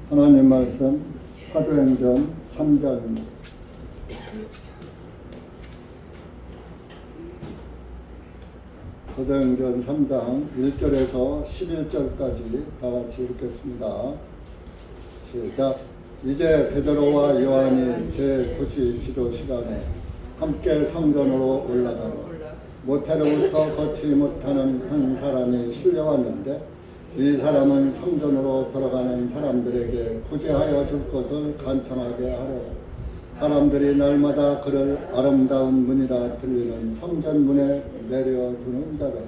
하나님 말씀 사도행전 3장입니다. 사도행전 3장 1절에서 11절까지 다 같이 읽겠습니다. 시작. 이제 베드로와 요한이 제9시 기도 시간에 함께 성전으로 올라가고 모태로부터 걷지 못하는 한 사람이 실려왔는데 이 사람은 성전으로 들어가는 사람들에게 구제하여 줄 것을 간청하게 하려 사람들이 날마다 그를 아름다운 문이라 들리는 성전문에 내려두는 자들.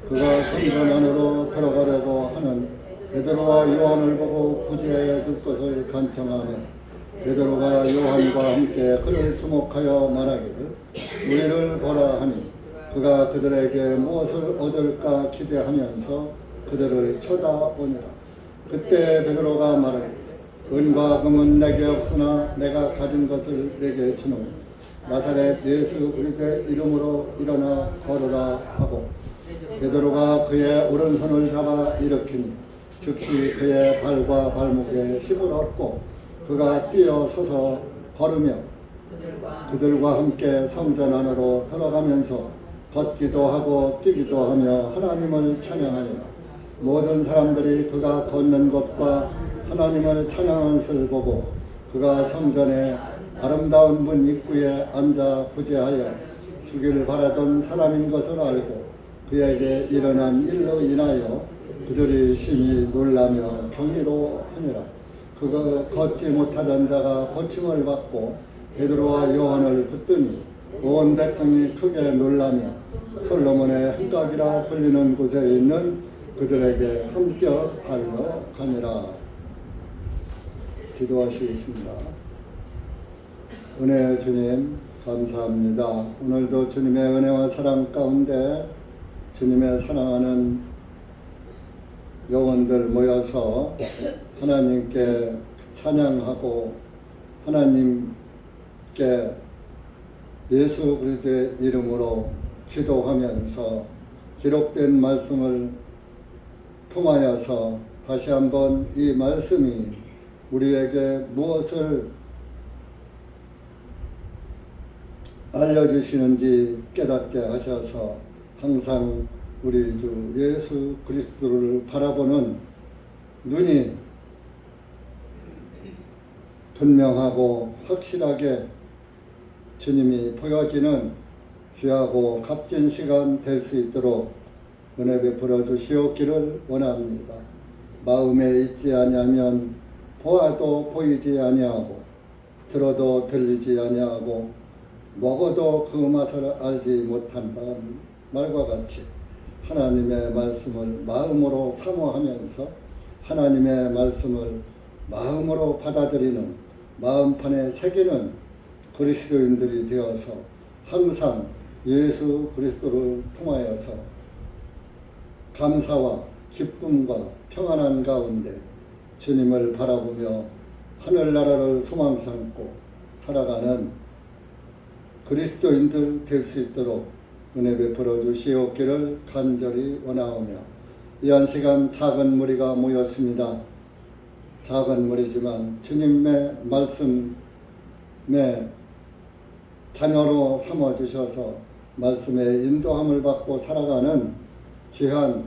그가 성전 안으로 들어가려고 하는 베드로와 요한을 보고 구제하여 줄 것을 간청하며 베드로가 요한과 함께 그를 주목하여 말하기를 우리를 보라 하니 그가 그들에게 무엇을 얻을까 기대하면서 그들을 쳐다보니라. 그때 베드로가 말하기를 은과 금은 내게 없으나 내가 가진 것을 내게 주노니 나사렛 예수 그리스도의 이름으로 일어나 걸으라 하고 베드로가 그의 오른손을 잡아 일으키니 즉시 그의 발과 발목에 힘을 얻고 그가 뛰어 서서 걸으며 그들과 함께 성전 안으로 들어가면서 걷기도 하고 뛰기도 하며 하나님을 찬양하니라. 모든 사람들이 그가 걷는 것과 하나님을 찬양하는 것을 보고 그가 성전의 아름다운 문 입구에 앉아 구제하여 주기를 바라던 사람인 것을 알고 그에게 일어난 일로 인하여 그들이 심히 놀라며 경이로하니라. 그가 걷지 못하던 자가 고침을 받고 베드로와 요한을 붙드니 온 백성이 크게 놀라며 솔로몬의 행각이라 불리는 곳에 있는 그들에게 함께 달려가니라. 기도하시겠습니다. 은혜의 주님 감사합니다. 오늘도 주님의 은혜와 사랑 가운데 주님의 사랑하는 영혼들 모여서 하나님께 찬양하고 하나님께 예수 그리스도의 이름으로 기도하면서 기록된 말씀을 통하여서 다시 한번 이 말씀이 우리에게 무엇을 알려주시는지 깨닫게 하셔서 항상 우리 주 예수 그리스도를 바라보는 눈이 분명하고 확실하게 주님이 보여지는 귀하고 값진 시간 될 수 있도록 은혜 베풀어 주시옵기를 원합니다. 마음에 있지 아니하면 보아도 보이지 아니하고 들어도 들리지 아니하고 먹어도 그 맛을 알지 못한다 말과 같이 하나님의 말씀을 마음으로 사모하면서 하나님의 말씀을 마음으로 받아들이는 마음판에 새기는 그리스도인들이 되어서 항상 예수 그리스도를 통하여서 감사와 기쁨과 평안한 가운데 주님을 바라보며 하늘나라를 소망 삼고 살아가는 그리스도인들 될 수 있도록 은혜 베풀어 주시옵기를 간절히 원하오며 이 한 시간 작은 무리가 모였습니다. 작은 무리지만 주님의 말씀에 자녀로 삼아주셔서 말씀의 인도함을 받고 살아가는 귀한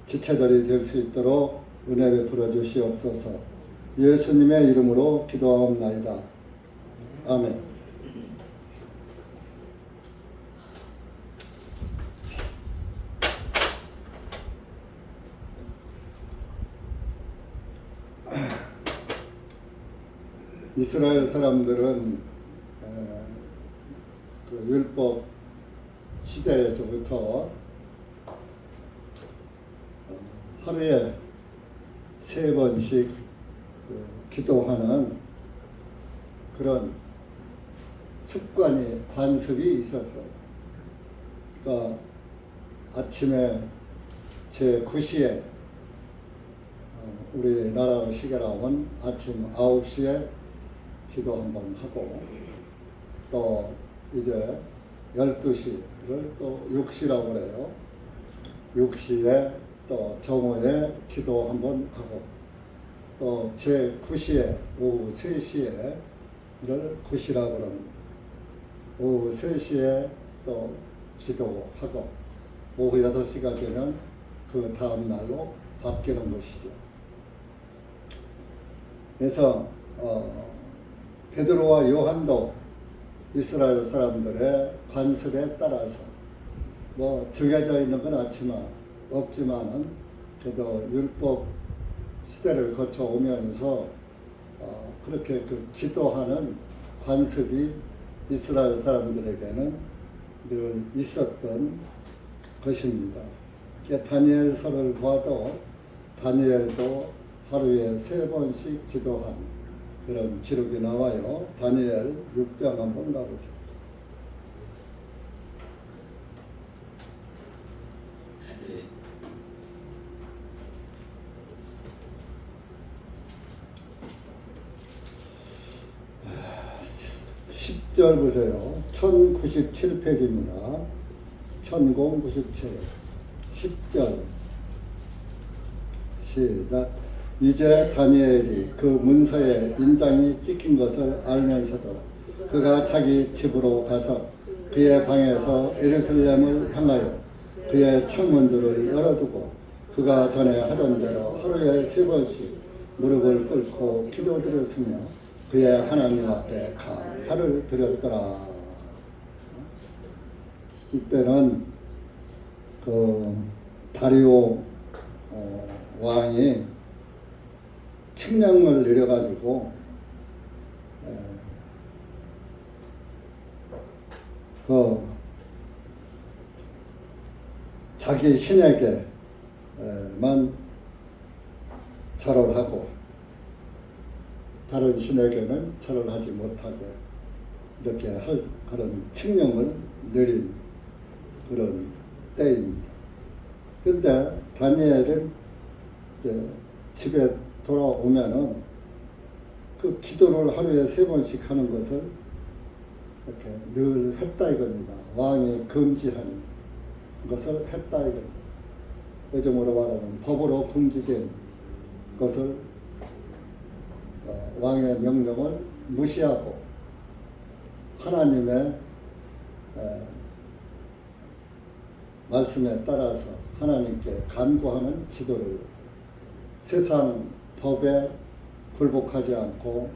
지체들이 될 수 있도록 은혜 베풀어 주시옵소서. 예수님의 이름으로 기도하옵나이다. 아멘. 이스라엘 사람들은 그 율법 시대에서부터 하루에 3번씩 기도하는 그런 습관이 관습이 있었어요. 그러니까 아침에 제9시에 우리나라 시계랑은 아침 9시에 기도 한번 하고 또 이제 12시를 또 6시라고 그래요. 6시에 또 정오에 기도 한번 하고 또 제9시에 오후 3시에 이를 9시라고 합니다. 오후 3시에 또 기도하고 오후 6시가 되면 그 다음 날로 바뀌는 것이죠. 그래서 베드로와 요한도 이스라엘 사람들의 관습에 따라서 뭐 정해져 있는 건 없지만은 그래도 율법 시대를 거쳐 오면서 그렇게 그 기도하는 관습이 이스라엘 사람들에게는 늘 있었던 것입니다. 다니엘서를 봐도 다니엘도 하루에 3번씩 기도한 그런 기록이 나와요. 다니엘 6장 한번 가보세요. 네. 10절 보세요. 1097페이지입니다. 1097. 10절. 시작. 이제 다니엘이 그 문서에 인장이 찍힌 것을 알면서도 그가 자기 집으로 가서 그의 방에서 예루살렘을 향하여 그의 창문들을 열어두고 그가 전에 하던 대로 하루에 3번씩 무릎을 꿇고 기도드렸으며 그의 하나님 앞에 감사를 드렸더라. 이때는 그 다리오 왕이 칙령을 내려가지고 그 자기 신에게만 절을 하고 다른 신에게는 절을 하지 못하게 이렇게 그런 칙령을 내린 그런 때입니다. 그런데 다니엘은 이제 집에 돌아오면은 그 기도를 하루에 3번씩 하는 것을 이렇게 늘 했다 이겁니다. 왕이 금지한 것을 했다 이겁니다. 요즘으로 말하면 법으로 금지된 것을 왕의 명령을 무시하고 하나님의 말씀에 따라서 하나님께 간구하는 기도를 세상 법에 굴복하지 않고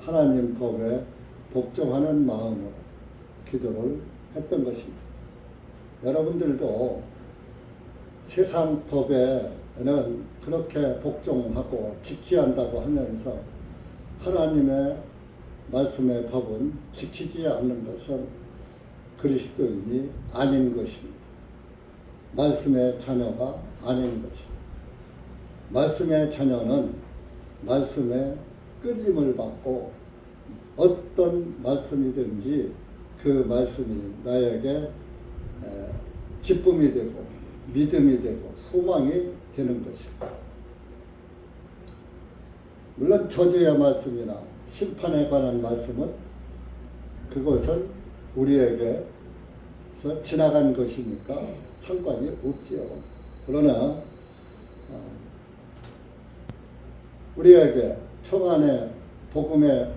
하나님 법에 복종하는 마음으로 기도를 했던 것입니다. 여러분들도 세상 법에는 그렇게 복종하고 지켜야 한다고 하면서 하나님의 말씀의 법은 지키지 않는 것은 그리스도인이 아닌 것입니다. 말씀의 자녀가 아닌 것입니다. 말씀의 자녀는 말씀에 끌림을 받고 어떤 말씀이든지 그 말씀이 나에게 기쁨이 되고 믿음이 되고 소망이 되는 것입니다. 물론 저주의 말씀이나 심판에 관한 말씀은 그것은 우리에게서 지나간 것이니까 상관이 없지요. 그러나 우리에게 평안의 복음의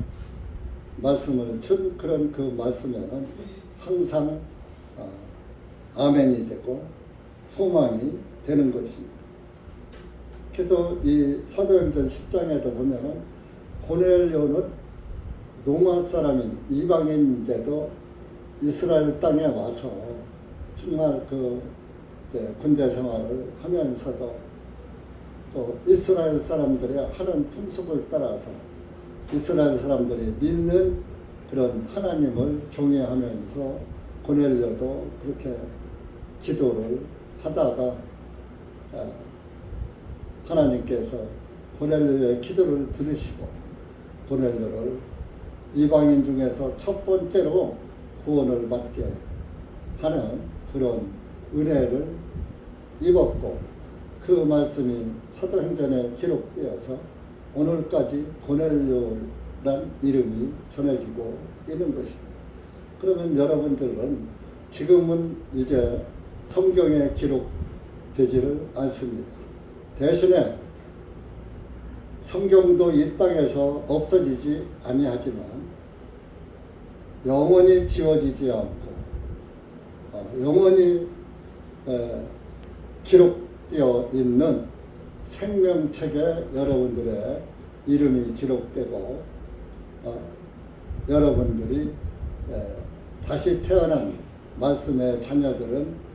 말씀을 준 그런 그 말씀에는 항상 아멘이 되고 소망이 되는 것입니다. 그래서 이 사도행전 10장에도 보면은 고넬료는 로마 사람인 이방인인데도 이스라엘 땅에 와서 정말 그 군대 생활을 하면서도 또 이스라엘 사람들의 하는 풍습을 따라서 이스라엘 사람들이 믿는 그런 하나님을 경외하면서 고넬료도 그렇게 기도를 하다가 하나님께서 고넬료의 기도를 들으시고 고넬료를 이방인 중에서 첫 번째로 구원을 받게 하는 그런 은혜를 입었고 그 말씀이 사도행전에 기록되어서 오늘까지 고넬료란 이름이 전해지고 있는 것입니다. 그러면 여러분들은 지금은 이제 성경에 기록되지를 않습니다. 대신에 성경도 이 땅에서 없어지지 아니하지만 영원히 지워지지 않고 영원히 기록되어 있는 생명책에 여러분들의 이름이 기록되고 여러분들이 다시 태어난 말씀의 자녀들은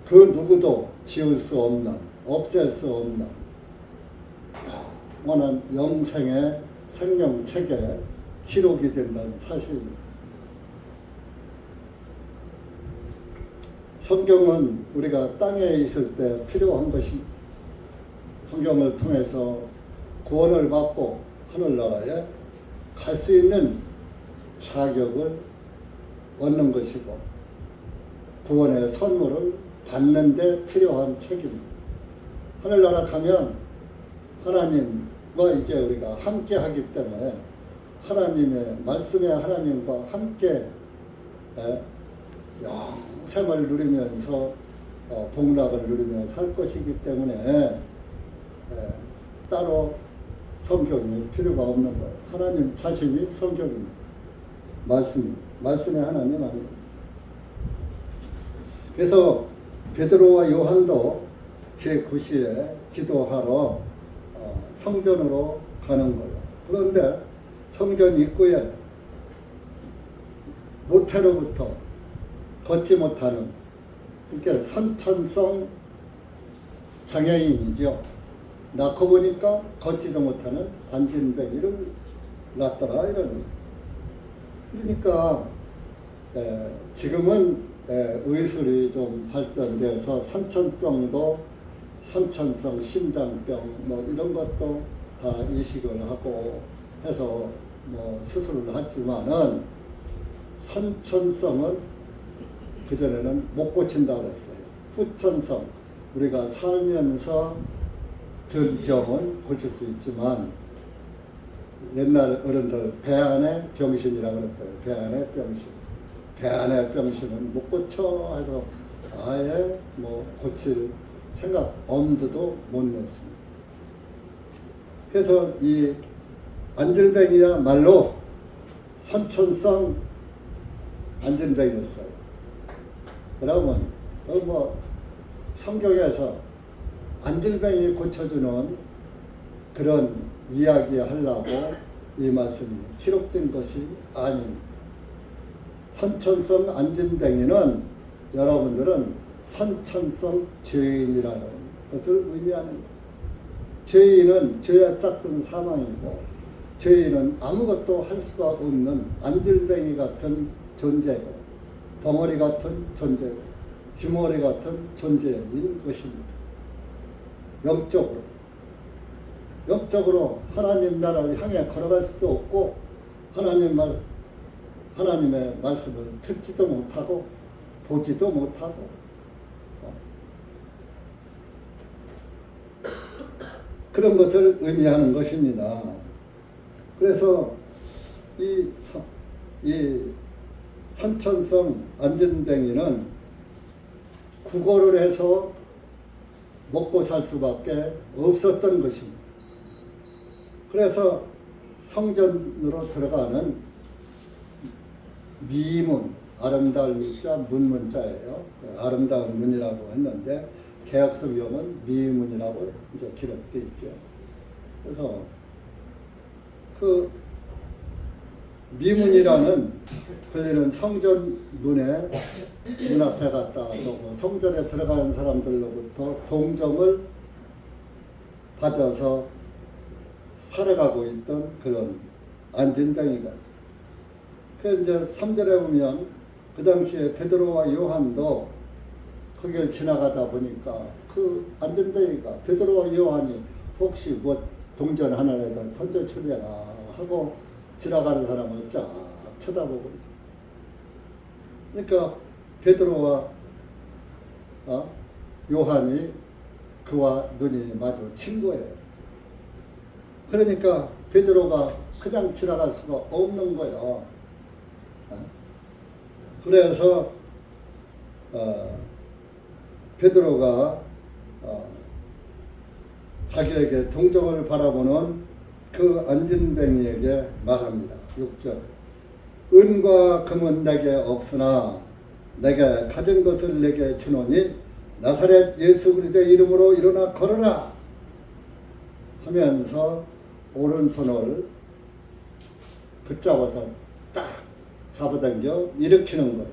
그 누구도 지울 수 없는, 없앨 수 없는 영원한 영생의 생명책에 기록이 된다는 사실입니다. 성경은 우리가 땅에 있을 때 필요한 것입니다. 성경을 통해서 구원을 받고 하늘나라에 갈 수 있는 자격을 얻는 것이고 구원의 선물을 받는 데 필요한 책입니다. 하늘나라 가면 하나님과 이제 우리가 함께 하기 때문에 하나님의 말씀의 하나님과 함께 영생을 누리면서 복락을 누리며 살 것이기 때문에 따로 성경이 필요가 없는 거예요. 하나님 자신이 성경입니다. 말씀의 하나님 아닙니다. 그래서 베드로와 요한도 제9시에 기도하러 성전으로 가는 거예요. 그런데 성전 입구에 모태로부터 걷지 못하는 그러니까 선천성 장애인이죠. 낳고 보니까 걷지도 못하는 안진뱅이를 낳더라 이런. 그러니까 지금은 의술이 좀 발전돼서 선천성 심장병 뭐 이런 것도 다 이식을 하고 해서 뭐 수술을 하지만은 선천성은 그전에는 못 고친다고 했어요. 후천성 우리가 살면서 든 병은 고칠 수 있지만 옛날 어른들 배 안에 병신이라고 그랬어요. 배 안에 병신. 배 안에 병신은 못 고쳐 해서 아예 뭐 고칠 생각 엄두도 못 냈습니다. 그래서 이 안질뱅이야말로 선천성 안진뱅이였어요. 그러면 뭐 성경에서 안질뱅이 고쳐주는 그런 이야기 하려고 이 말씀이 기록된 것이 아닙니다. 선천성 안진뱅이는 여러분들은 선천성 죄인이라는 것을 의미하는 거예요. 죄인은 죄의 싹은 사망이고 죄인은 아무것도 할 수가 없는 안질뱅이 같은 존재고 벙어리 같은 존재고 귀머리 같은 존재인 것입니다. 영적으로 하나님 나라를 향해 걸어갈 수도 없고 하나님의 말씀을 듣지도 못하고 보지도 못하고 그런 것을 의미하는 것입니다. 그래서 이 선천성 안진뱅이는 구걸을 해서 먹고 살 수밖에 없었던 것입니다. 그래서 성전으로 들어가는 미문, 아름다운 문자, 문문자예요. 아름다운 문이라고 했는데 개혁성경은 미문이라고 이제 기록되어 있죠. 그래서 그 미문이라는 그들은 성전 문 앞에 갖다 두고 성전에 들어가는 사람들로부터 동정을 받아서 살아가고 있던 그런 안진뱅이가. 그래서 이제 3절에 보면 그 당시에 베드로와 요한도 거기를 지나가다 보니까 그 안진뱅이가 베드로와 요한이 혹시 뭐 동전 하나라도 던져 주려나 하고 지나가는 사람을 쫙 쳐다보고 있어요. 그러니까 베드로와 요한이 그와 눈이 마주친 거예요. 그러니까 베드로가 그냥 지나갈 수가 없는 거예요. 그래서 베드로가 자기에게 동정을 바라보는 그 안진뱅이에게 말합니다. 6절. 은과 금은 내게 없으나 내게 가진 것을 내게 주노니 나사렛 예수 그리스도의 이름으로 일어나 걸어라 하면서 오른손을 붙잡아서 딱 잡아당겨 일으키는 거예요.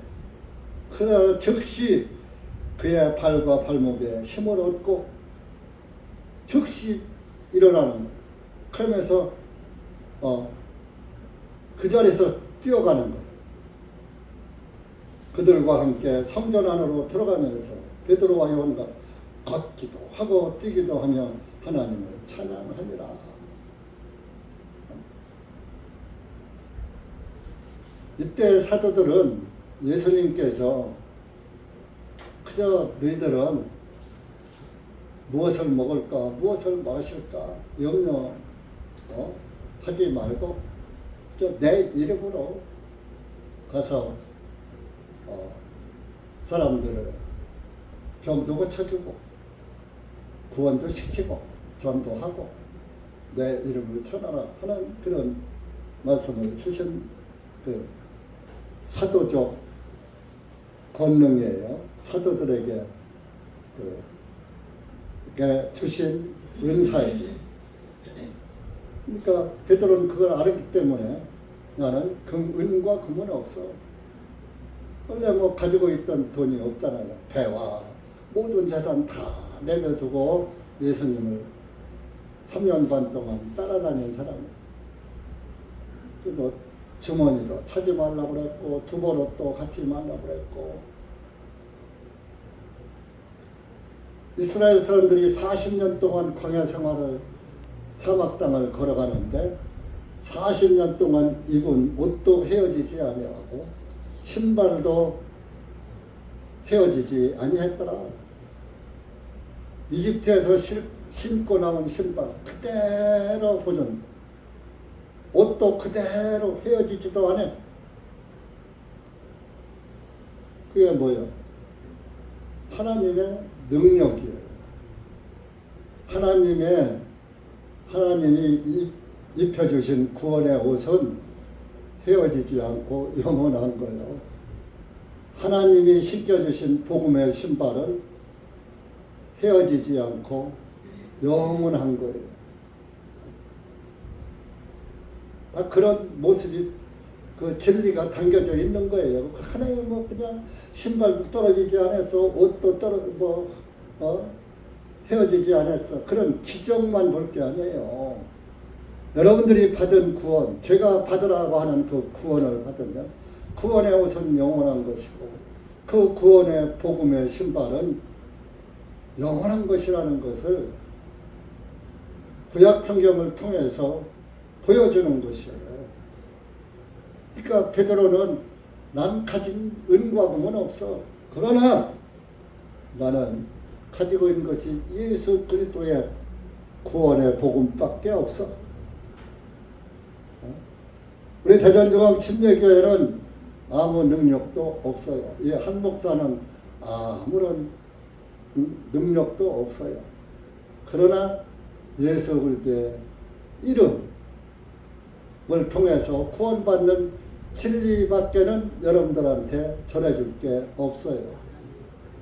그러나 즉시 그의 발과 발목에 힘을 얻고 즉시 일어나는 거예요. 그러면서 그 자리에서 뛰어가는 거예요. 그들과 함께 성전 안으로 들어가면서 베드로와 요한과 걷기도 하고 뛰기도 하며 하나님을 찬양하니라. 이때 사도들은 예수님께서 그저 너희들은 무엇을 먹을까 무엇을 마실까 염려 하지 말고 내 이름으로 가서 사람들을 병도 고쳐주고 구원도 시키고 전도하고 내 이름을 전하라 하는 그런 말씀을 주신 그 사도적 권능이에요. 사도들에게 주신 은사이죠. 그러니까 베드로는 그걸 알았기 때문에 나는 은과 금은 없어. 원래 뭐 가지고 있던 돈이 없잖아요. 배와 모든 재산 다 내려두고 예수님을 3년 반 동안 따라다닌 사람이에요. 그리고 주머니도 차지 말라고 그랬고 두보로도 갖지 말라고 그랬고 이스라엘 사람들이 40년 동안 광야 생활을 사막 땅을 걸어가는데 40년 동안 입은 옷도 헤어지지 아니하고 신발도 헤어지지 아니했더라. 이집트에서 신고 나온 신발 그대로 보존, 옷도 그대로 헤어지지도 않아. 그게 뭐예요? 하나님의 능력이에요. 하나님이 입혀주신 구원의 옷은 헤어지지 않고 영원한 거예요. 하나님이 신겨주신 복음의 신발은 헤어지지 않고 영원한 거예요. 그런 모습이 그 진리가 담겨져 있는 거예요. 하나님 뭐 그냥 신발도 떨어지지 않았어, 옷도 헤어지지 않았어. 그런 기적만 볼 게 아니에요. 여러분들이 받은 구원, 제가 받으라고 하는 그 구원을 받으면 구원의 옷은 영원한 것이고 그 구원의 복음의 신발은 영원한 것이라는 것을 구약 성경을 통해서 보여주는 것이에요. 그러니까 베드로는 난 가진 은과 금은 없어. 그러나 나는 가지고 있는 것이 예수 그리스도의 구원의 복음밖에 없어. 우리 대전중앙 침례교회는 아무 능력도 없어요. 이 한 목사는 아무런 능력도 없어요. 그러나 예수 그리스도의 이름을 통해서 구원받는 진리밖에는 여러분들한테 전해줄 게 없어요.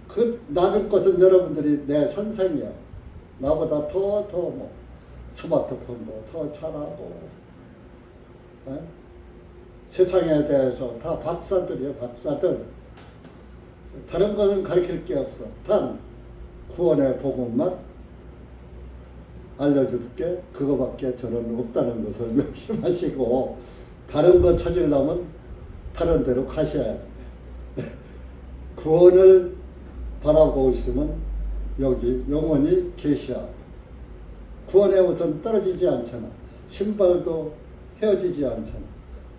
그 낮은 것은 여러분들이 내 선생이야. 나보다 더 스마트폰도 더 잘하고 세상에 대해서 다 박사들이에요. 박사들. 다른 것은 가르칠 게 없어. 단 구원의 복음만 알려줄게 그거밖에 저는 없다는 것을 명심하시고 다른 거 찾으려면 다른 데로 가셔야 돼. 구원을 바라고 있으면 여기 영원히 계셔. 구원의 옷은 떨어지지 않잖아. 신발도 헤어지지 않잖아.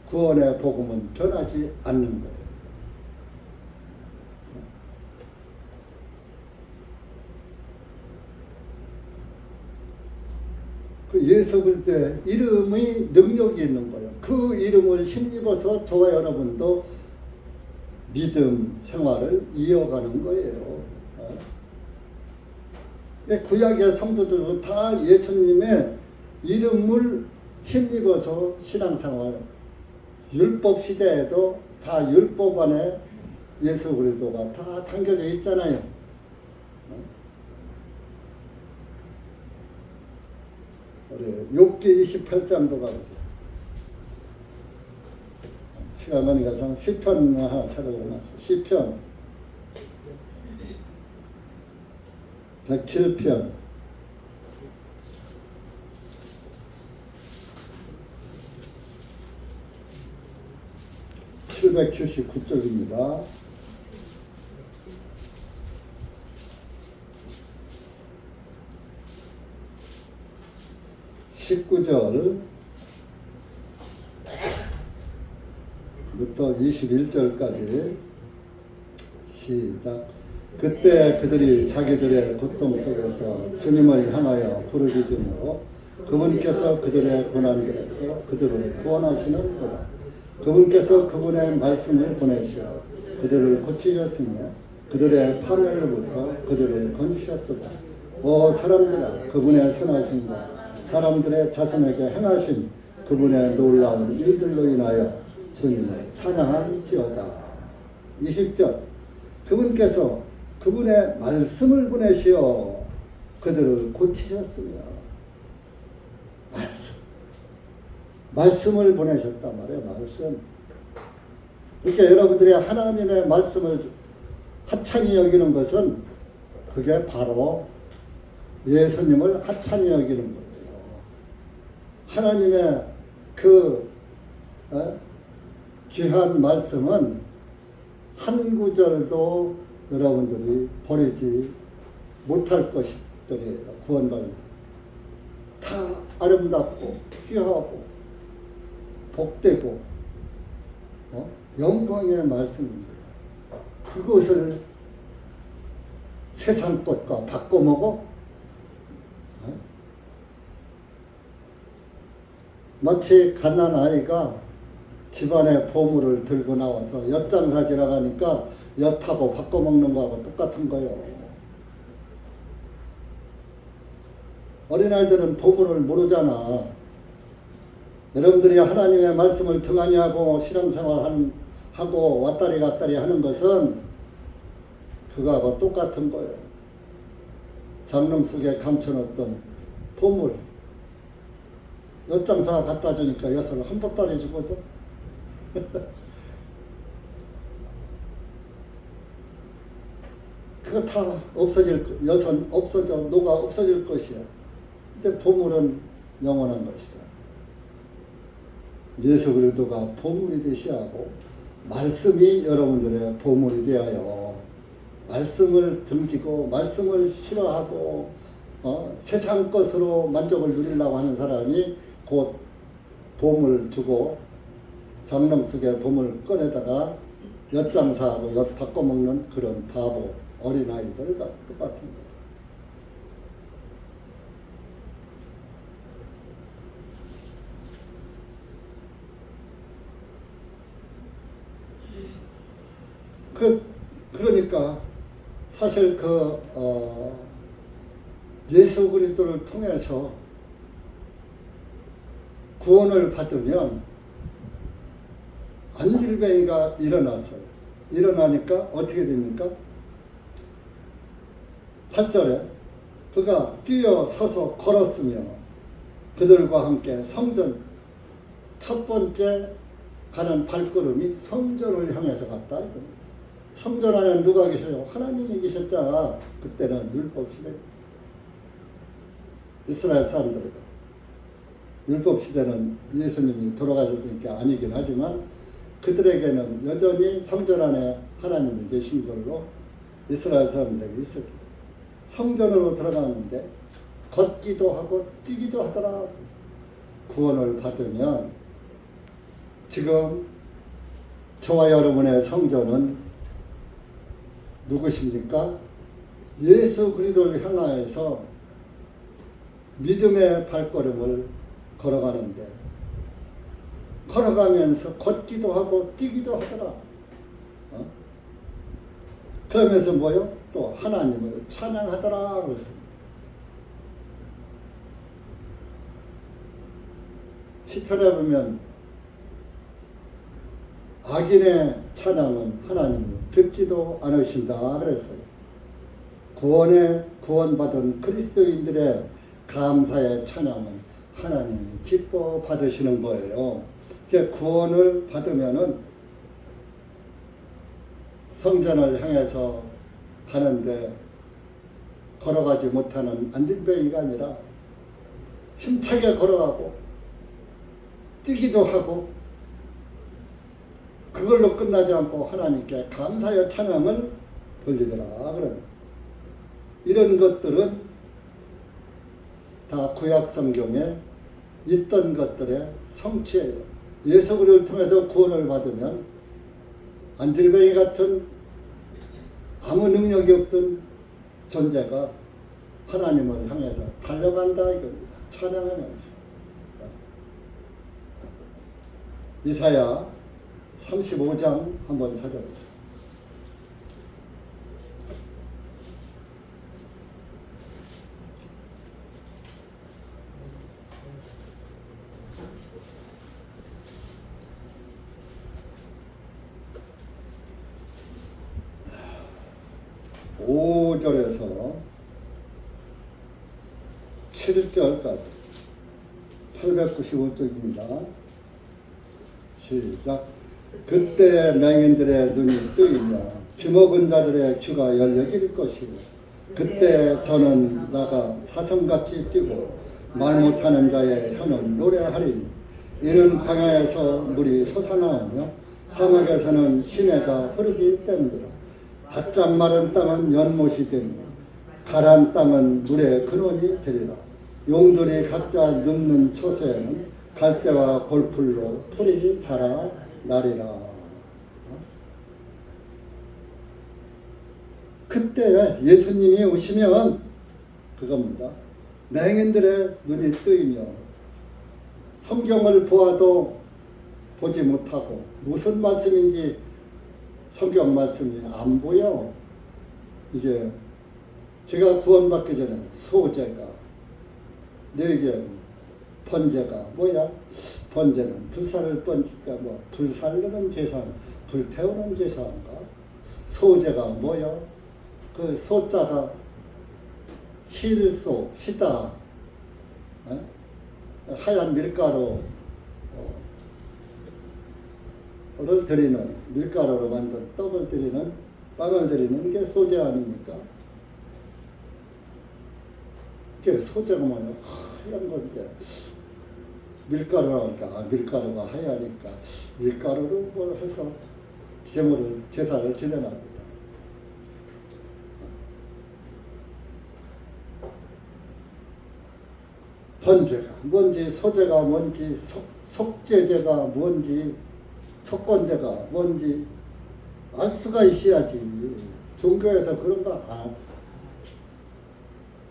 구원의 복음은 변하지 않는 거예요. 그 예수 그리스도의 이름의 능력이 있는 거예요. 그 이름을 힘입어서 저와 여러분도 믿음 생활을 이어가는 거예요. 구약의 성도들은 다 예수님의 이름을 힘입어서 신앙생활, 율법 시대에도 다 율법 안에 예수 그리스도가 다 담겨져 있잖아요. 우리 욥기 28장도 가보세요. 시간 많이 가서 시편 하나 찾아보고 나서 시편 107편 779쪽입니다. (19절) 부터 21절까지 시작. 그때 그들이 자기들의 고통 속에서 주님을 향하여 부르짖으므로 그분께서 그들의 고난들에서 그들을 구원하시는 거다. 그분께서 그분의 말씀을 보내시어 그들을 고치셨으며 그들의 파멸로부터 그들을 건지셨도다. 오 사람들아, 그분의 선하심과 사람들의 자손에게 행하신 그분의 놀라운 일들로 인하여 주님을 찬양할지어다. 20절. 그분께서 그분의 말씀을 보내시어 그들을 고치셨으며, 말씀을 보내셨단 말이에요. 말씀. 그러니까 여러분들이 하나님의 말씀을 하찮이 여기는 것은 그게 바로 예수님을 하찮이 여기는 거예요. 하나님의 그 귀한 말씀은 한 구절도 여러분들이 버리지 못할 것들이에요. 구원받는 다 아름답고 귀하고 복되고 영광의 말씀입니다. 그것을 세상 것과 바꿔먹어? 마치 갓난 아이가 집안에 보물을 들고 나와서 엿장사 지나가니까 엿하고 바꿔먹는 거하고 똑같은 거예요. 어린아이들은 보물을 모르잖아. 여러분들이 하나님의 말씀을 등한히 하고 신앙생활 하고 왔다리 갔다리 하는 것은 그거하고 똑같은 거예요. 장롱 속에 감춰놓던 보물. 엿장사 갖다 주니까 엿을 한 보따리 주거든. 그거 다 엿은 없어져, 녹아 없어질 것이야. 근데 보물은 영원한 것이다. 예수 그리스도가 보물이 되시하고 말씀이 여러분들의 보물이 되어요. 말씀을 등지고 말씀을 싫어하고 세상 것으로 만족을 누리려고 하는 사람이 곧 보물 주고 장롱 속에 보물 꺼내다가 엿장사하고 엿 바꿔먹는 그런 바보 어린아이들과 똑같은 거예요. 그러니까 사실 예수 그리스도를 통해서 구원을 받으면 안질병이가 일어났어요. 일어나니까 어떻게 됩니까? 8절에 그가 뛰어서서 걸었으며 그들과 함께 성전, 첫 번째 가는 발걸음이 성전을 향해서 갔다. 성전 안에 누가 계셔요? 하나님이 계셨잖아. 그때는 율법시대. 이스라엘 사람들과 율법시대는 예수님이 돌아가셨으니까 아니긴 하지만 그들에게는 여전히 성전 안에 하나님이 계신 걸로 이스라엘 사람들에게 있었기 때문에 성전으로 들어가는데 걷기도 하고 뛰기도 하더라. 구원을 받으면 지금 저와 여러분의 성전은 누구십니까? 예수 그리스도를 향하여서 믿음의 발걸음을 걸어가는데 걸어가면서 걷기도 하고 뛰기도 하더라. 그러면서 뭐요? 또 하나님을 찬양하더라. 그랬습니다. 시편에 보면 악인의 찬양은 하나님이 듣지도 않으신다 그랬어요. 구원받은 그리스도인들의 감사의 찬양은 하나님이 기뻐 받으시는 거예요. 구원을 받으면은 성전을 향해서 가는데 걸어가지 못하는 안진뱅이가 아니라 힘차게 걸어가고 뛰기도 하고 그걸로 끝나지 않고 하나님께 감사의 찬양을 돌리더라. 그런 이런 것들은 다 구약 성경에 있던 것들의 성취예요. 예수 그리스도를 통해서 구원을 받으면 안질뱅이 같은 아무 능력이 없던 존재가 하나님을 향해서 달려간다 이겁니다. 찬양하면서. 이사야 35장 한번 찾아보세요. 오 절에서 7절까지 895쪽입니다. 시작. 그때 맹인들의 눈이 뜨이며 귀먹은 자들의 귀가 열려질 것이고 그때 저는 자가 사슴같이 뛰고 말 못하는 자의 혀는 노래하리니 이는 광야에서 물이 솟아나오며 사막에서는 시내가 흐르기 때문이라. 바짝 마른 땅은 연못이 되며 가란 땅은 물의 근원이 되리라. 용들이 각자 눕는 처소에는 갈대와 골풀로 풀이 자라나리라. 그때 예수님이 오시면 그겁니다. 맹인들의 눈이 뜨이며 성경을 보아도 보지 못하고 무슨 말씀인지 성경 말씀이 안 보여. 이게 제가 구원받기 전에 소제가 너에게 번제가 뭐야? 번제는 불살을 번지까 뭐 불살르는 제사, 불태우는 제사인가? 소제가 뭐야? 그 소자가 힐소, 희다, 하얀 밀가루 를 드리는 밀가루로 만든 떡을 드리는 빵을 드리는 게 소제 아닙니까? 그게 소제가 뭐냐? 하얀 건데 밀가루라고 하니까 밀가루가 하얘니까 밀가루로 뭘 해서 제사를 지내납니다. 번제가 뭔지 소제가 뭔지 속죄제가 뭔지 속건제가 뭔지 알 수가 있어야지. 종교에서 그런 거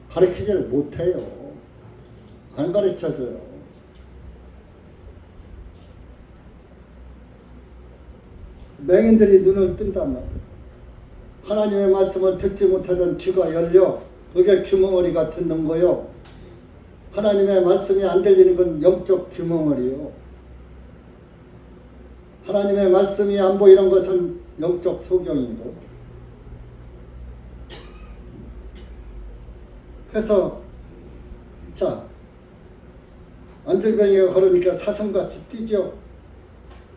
가르치지를 못해요. 안 가르쳐줘요. 맹인들이 눈을 뜬단 말이에요. 하나님의 말씀을 듣지 못하던 귀가 열려 그게 귀멍어리가 듣는 거요. 하나님의 말씀이 안 들리는 건 영적 귀멍어리요. 하나님의 말씀이 안 보이는 것은 영적 소경이고. 그래서 자 안질뱅이가 걸으니까 사슴같이 뛰죠.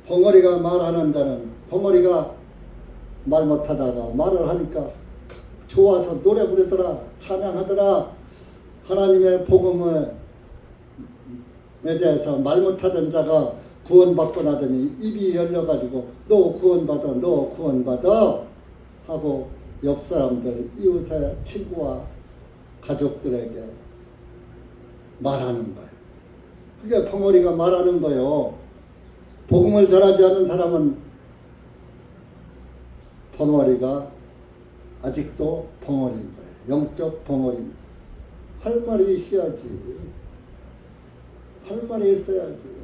벙어리가 말하는 자는 벙어리가 말 못하다가 말을 하니까 좋아서 노래 부르더라, 찬양하더라. 하나님의 복음에 대해서 말 못하던 자가 구원받고 나더니 입이 열려가지고 너 구원받아, 너 구원받아 하고 옆 사람들, 이웃의 친구와 가족들에게 말하는 거예요. 그게 벙어리가 말하는 거예요. 복음을 전하지 않은 사람은 벙어리가 아직도 벙어리인 거예요. 영적 벙어리입니다. 할 말이 있어야지. 할 말이 있어야지.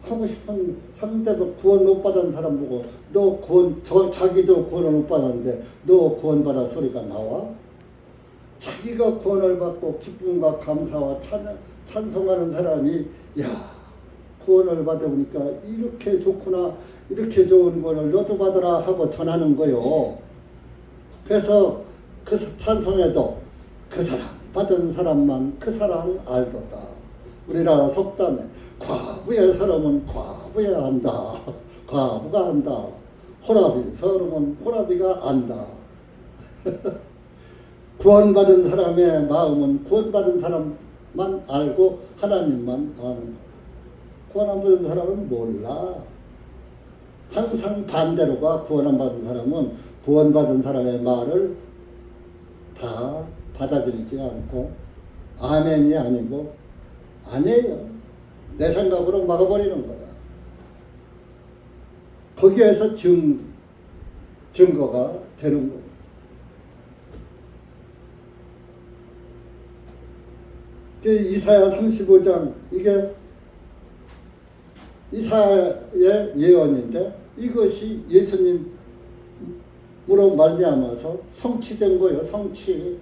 하고 싶은 상대방 구원 못 받은 사람 보고 너 구원, 자기도 구원을 못 받았는데 너 구원받아 소리가 나와? 자기가 구원을 받고 기쁨과 감사와 찬송하는 사람이 야 구원을 받아보니까 이렇게 좋구나, 이렇게 좋은 구원을 너도 받아라 하고 전하는 거요. 그래서 그 찬송에도 그 사랑 받은 사람만 그 사랑 알도다. 우리나라 속담에 과부의 사람은 과부야 안다. 과부가 안다. 호라비 사람은 호라비가 안다. 구원받은 사람의 마음은 구원받은 사람만 알고 하나님만 아는 거야. 구원 안 받은 사람은 몰라. 항상 반대로가 구원 안 받은 사람은 구원받은 사람의 말을 다 받아들이지 않고 아멘이 아니고 아니에요. 내 생각으로 막아버리는 거야. 거기에서 증거가 되는 거예요. 이사야 35장 이게 이사야의 예언인데 이것이 예수님으로 말미암아서 성취된 거예요. 성취.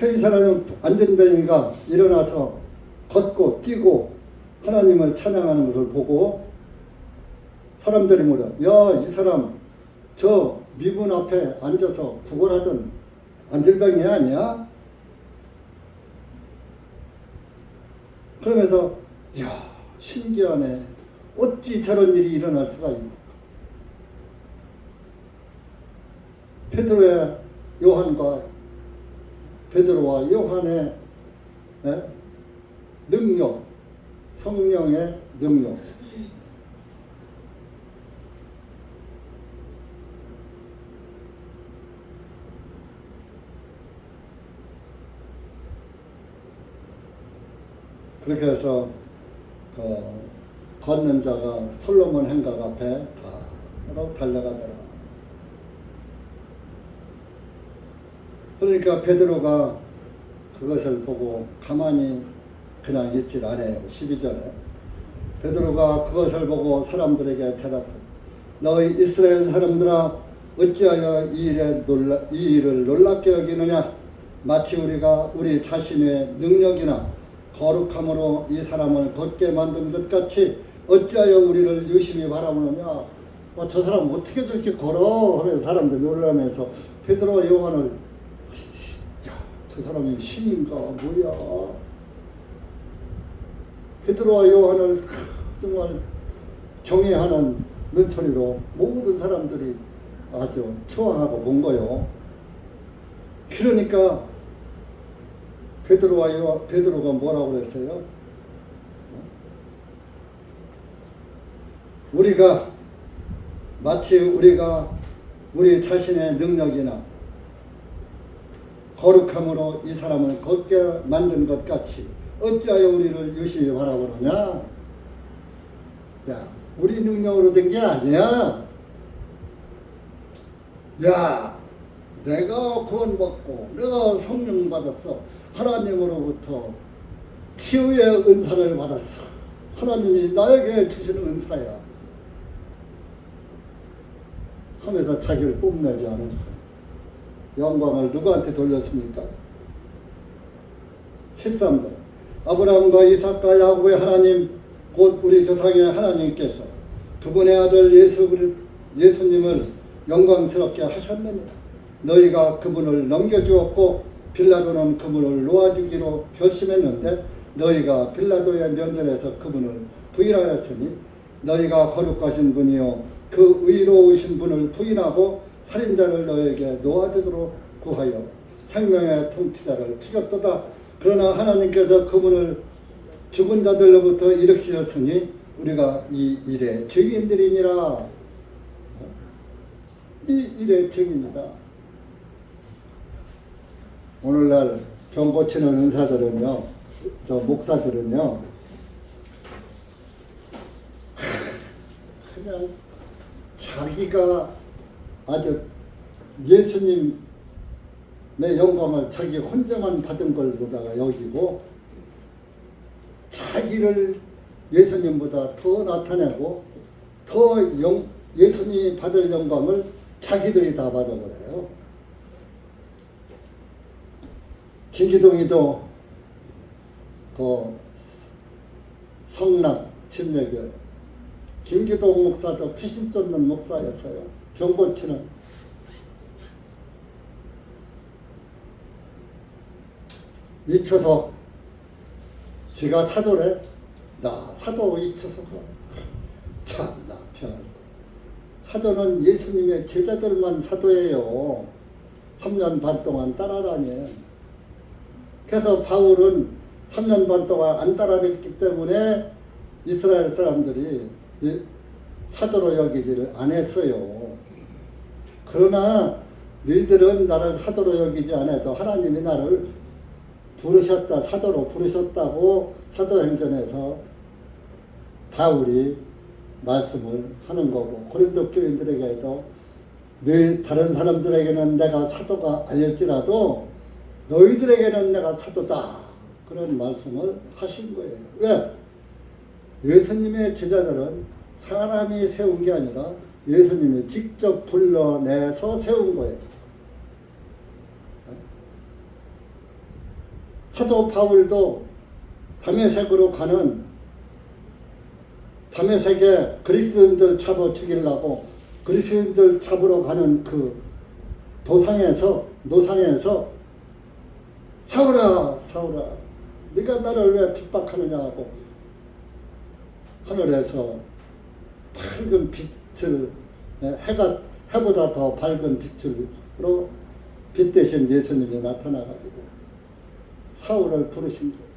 이 사람은 안전병이가 일어나서 걷고 뛰고 하나님을 찬양하는 것을 보고 사람들이 물어, 야, 이 사람 저 미분 앞에 앉아서 구걸하던 안전병이 아니야? 그러면서 야, 신기하네. 어찌 저런 일이 일어날 수가 있나. 베드로와 요한의 능력, 성령의 능력. 그렇게 해서 걷는 자가 솔로몬 행각 앞에 바로 달려가더라. 그러니까 베드로가 그것을 보고 가만히 그냥 있질 않아요. 12절에 베드로가 그것을 보고 사람들에게 대답하여 너희 이스라엘 사람들아 어찌하여 이 일을 놀랍게 여기느냐. 마치 우리가 우리 자신의 능력이나 거룩함으로 이 사람을 걷게 만든 것 같이 어찌하여 우리를 유심히 바라보느냐. 저 사람 어떻게 저렇게 걸어? 하면서 사람들이 놀라면서 베드로와 요한을 저 사람이 신인가 뭐야. 베드로와 요한을 정말 경외하는 눈초리로 모든 사람들이 아주 추앙하고 본 거요. 그러니까 베드로가 뭐라고 그랬어요? 마치 우리가 우리 자신의 능력이나 거룩함으로 이 사람을 걷게 만든 것 같이 어찌하여 우리를 유심히 바라보느냐. 야, 우리 능력으로 된 게 아니야. 야, 내가 구원받고 내가 성령 받았어. 하나님으로부터 치유의 은사를 받았어. 하나님이 나에게 주시는 은사야 하면서 자기를 뽐내지 않았어. 영광을 누구한테 돌렸습니까? 13절 아브라함과 이삭과 야곱의 하나님 곧 우리 조상의 하나님께서 그분의 아들 예수님을 영광스럽게 하셨느니라. 너희가 그분을 넘겨주었고 빌라도는 그분을 놓아주기로 결심했는데 너희가 빌라도의 면전에서 그분을 부인하였으니 너희가 거룩하신 분이요 그 의로우신 분을 부인하고 살인자를 너희에게 놓아주도록 구하여 생명의 통치자를 죽였도다. 그러나 하나님께서 그분을 죽은 자들로부터 일으키셨으니 우리가 이 일의 증인들이니라. 이 일의 증인이다. 오늘날 병 고치는 은사들은요, 저 목사들은요, 그냥 자기가 아주 예수님의 영광을 자기 혼자만 받은 걸 보다가 여기고 자기를 예수님보다 더 나타내고 더 예수님이 받을 영광을 자기들이 다 받아버려요. 김기동이도 그 성남 침례교회 김기동 목사도 귀신 쫓는 목사였어요. 병 고치는. 이초석 지가 사도래. 나 사도 이초석아. 참나 별. 사도는 예수님의 제자들만 사도예요. 3년 반 동안 따라다녀. 그래서 바울은 3년 반 동안 안 따라다녔기 때문에 이스라엘 사람들이 사도로 여기지를 안 했어요. 그러나 너희들은 나를 사도로 여기지 않아도 하나님이 나를 부르셨다, 사도로 부르셨다고 사도행전에서 바울이 말씀을 하는 거고, 고린도 교인들에게도 너희 다른 사람들에게는 내가 사도가 아닐지라도 너희들에게는 내가 사도다, 그런 말씀을 하신 거예요. 왜? 예수님의 제자들은 사람이 세운 게 아니라 예수님이 직접 불러내서 세운 거예요. 사도 바울도 다메섹으로 가는, 다메섹에 그리스도인들 잡아 죽이려고 그리스도인들 잡으러 가는 그 노상에서 사울아 사울아 네가 나를 왜 핍박하느냐 하고 하늘에서 밝은 빛을, 해보다 더 밝은 빛으로 빛 대신 예수님이 나타나가지고 사울을 부르신 거예요.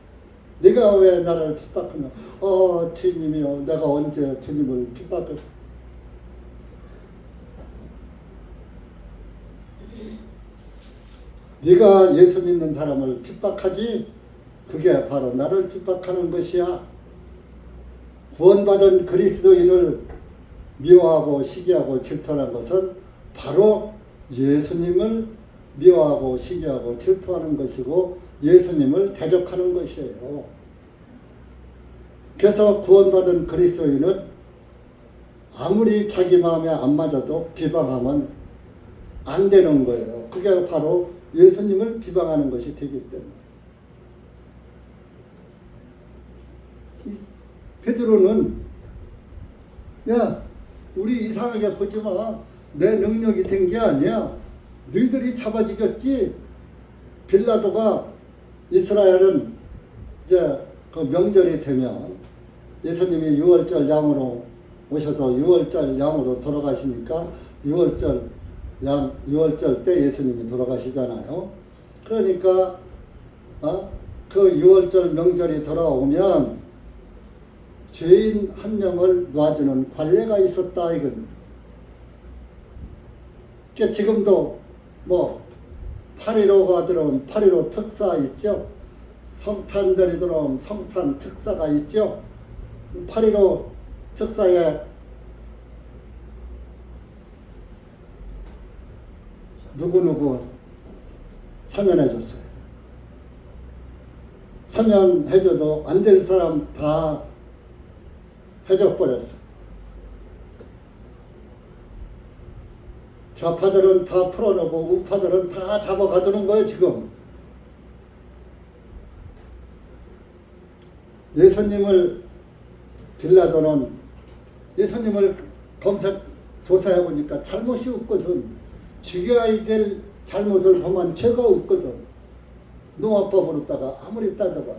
네가 왜 나를 핍박하냐? 주님이요, 내가 언제 주님을 핍박했어? 네가 예수 믿는 사람을 핍박하지, 그게 바로 나를 핍박하는 것이야. 구원받은 그리스도인을 미워하고 시기하고 질투하는 것은 바로 예수님을 미워하고 시기하고 질투하는 것이고 예수님을 대적하는 것이에요. 그래서 구원받은 그리스도인은 아무리 자기 마음에 안 맞아도 비방하면 안 되는 거예요. 그게 바로 예수님을 비방하는 것이 되기 때문에. 베드로는 야, 우리 이상하게 보지 마. 내 능력이 된 게 아니야. 너희들이 잡아 죽였지. 빌라도가 이스라엘은 이제 그 명절이 되면 예수님이 6월절 양으로 오셔서 6월절 양으로 돌아가시니까 6월절 때 예수님이 돌아가시잖아요. 그러니까 그 6월절 명절이 돌아오면 죄인 한 명을 놔주는 관례가 있었다 이건. 그러니까 지금도 뭐 8.15가 들어오면 8.15 특사 있죠. 성탄절이 들어오면 성탄 특사가 있죠. 8.15 특사에 누구누구 사면해줬어요. 사면해줘도 안 될 사람 다 해줘버렸어. 좌파들은 다 풀어내고 우파들은 다 잡아가두는 거예요 지금. 예수님을 빌라도는 예수님을 조사해보니까 잘못이 없거든. 죽여야 될 잘못을 보면 죄가 없거든. 노아법으로다가 아무리 따져봐.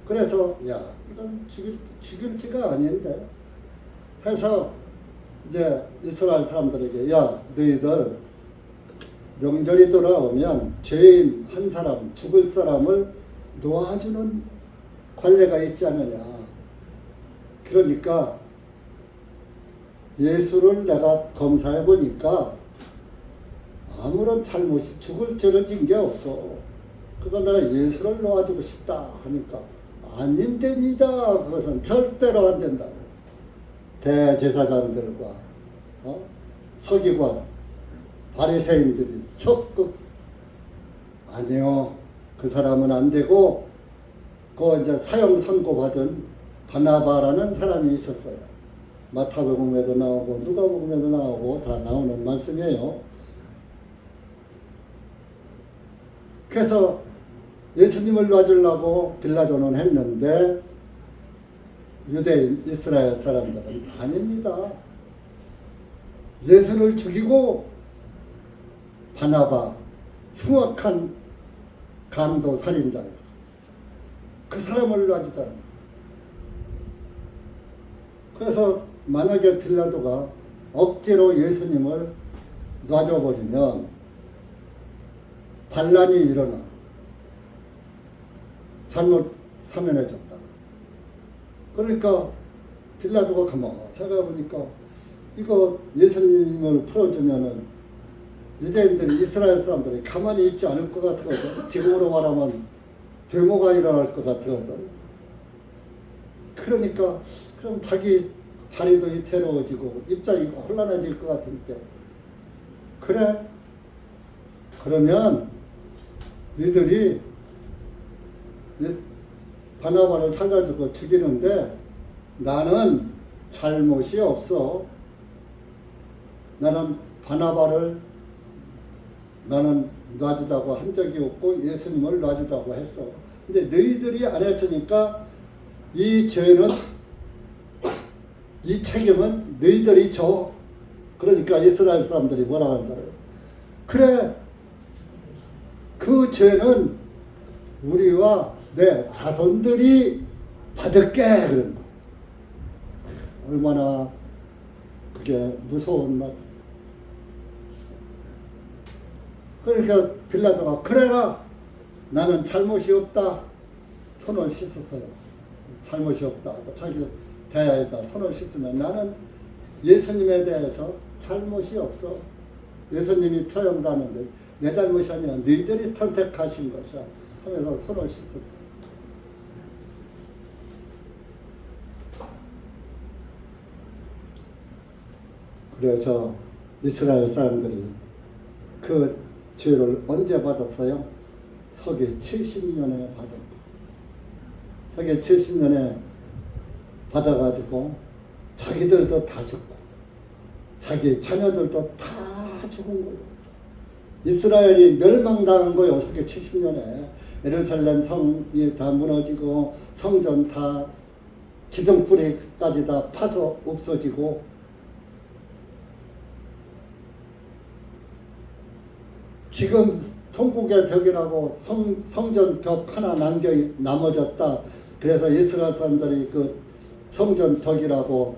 그래서 야 이건 죽일 죄가 아닌데 해서 이제 이스라엘 사람들에게 야 너희들 명절이 돌아오면 죄인 한 사람 죽을 사람을 놓아주는 관례가 있지 않느냐. 그러니까 예수를 내가 검사해 보니까 아무런 잘못이 죽을 죄를 진 게 없어. 그거 내가 예수를 놓아주고 싶다 하니까 아닌됩니다. 그것은 절대로 안 된다. 대제사장들과 서기관, 바리새인들이 적극 아니요, 그 사람은 안 되고 그 이제 사형 선고받은 바나바라는 사람이 있었어요. 마태복음에도 나오고 누가복음에도 나오고 다 나오는 말씀이에요. 그래서 예수님을 놔주려고 빌라도는 했는데 유대인 이스라엘 사람들은 아닙니다. 예수를 죽이고 바나바 흉악한 강도 살인자였어. 그 사람을 놔주잖아. 그래서 만약에 빌라도가 억지로 예수님을 놔줘버리면 반란이 일어나. 잘못 사면해졌다. 그러니까 빌라도가 가만 생각해보니까 이거 예수님을 풀어주면은 유대인들이 이스라엘 사람들이 가만히 있지 않을 것 같거든. 지금으로 말하면 데모가 일어날 것 같거든. 그러니까 그럼 자기 자리도 위태로워지고 입장이 혼란해질 것 같으니까 그래 그러면 너희들이 바나바를 살려주고 죽이는데 나는 잘못이 없어. 나는 바나바를 나는 놔주자고 한 적이 없고 예수님을 놔주자고 했어. 근데 너희들이 안 했으니까 이 죄는 이 책임은 너희들이 져. 그러니까 이스라엘 사람들이 뭐라 하는 거예요? 그래 그 죄는 우리와 내 자손들이 받을게. 그런 거. 얼마나 그게 무서운 말씀. 그러니까 빌라도가 그래라 나는 잘못이 없다. 손을 씻었어요. 잘못이 없다. 자기 대야에다 손을 씻으면 나는 예수님에 대해서 잘못이 없어. 예수님이 처형당하는데 내 잘못이 아니라 너희들이 선택하신 것이야. 하면서 손을 씻었다. 그래서 이스라엘 사람들이 그 죄를 언제 받았어요? 서기 70년에 받았고 서기 70년에 받아가지고 자기들도 다 죽고 자기 자녀들도 다 죽은 거예요. 이스라엘이 멸망당한 거예요. 서기 70년에 예루살렘 성이 다 무너지고 성전 다 기둥뿌리까지 다 파서 없어지고 지금 통곡의 벽이라고 성전 벽 하나 남아졌다. 그래서 이스라엘 사람들이 그 성전 벽이라고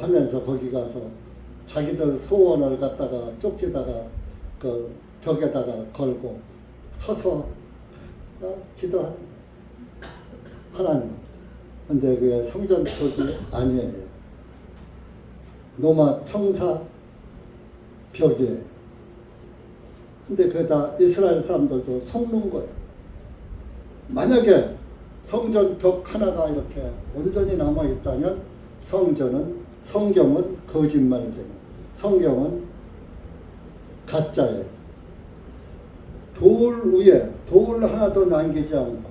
하면서 거기 가서 자기들 소원을 갖다가 쪽지다가 그 벽에다가 걸고 서서 기도하는 하나님. 근데 그게 성전 벽이 아니에요. 노마 청사 벽이에요. 근데 그다 이스라엘 사람들도 속는 거예요. 만약에 성전 벽 하나가 이렇게 온전히 남아있다면 성경은 거짓말이에요. 성경은 가짜예요. 돌 위에 돌 하나도 남기지 않고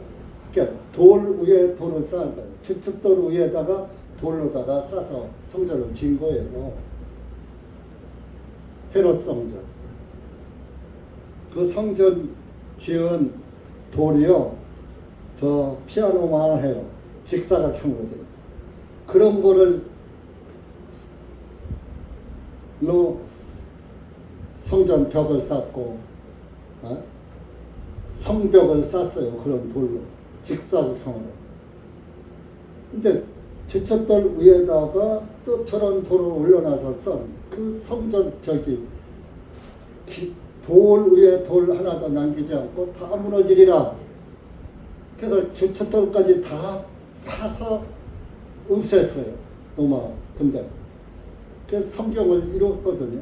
그러니까 돌 위에 돌을 쌓은 거예요. 주춧돌 위에다가 돌로다가 싸서 성전을 진 거예요. 헤롯 성전. 그 성전 지은 돌이요, 저 피아노만 해요. 직사각형으로 돼요. 그런 거를 성전 벽을 쌓고 성벽을 쌓았어요. 그런 돌로 직사각형으로. 근데 주춧돌 위에다가 또 저런 돌을 올려놔서 썬 그 성전 벽이 돌 위에 돌 하나도 남기지 않고 다 무너지리라. 그래서 주춧돌까지 다 파서 없앴어요. 로마 군대. 그래서 성경을 이뤘거든요.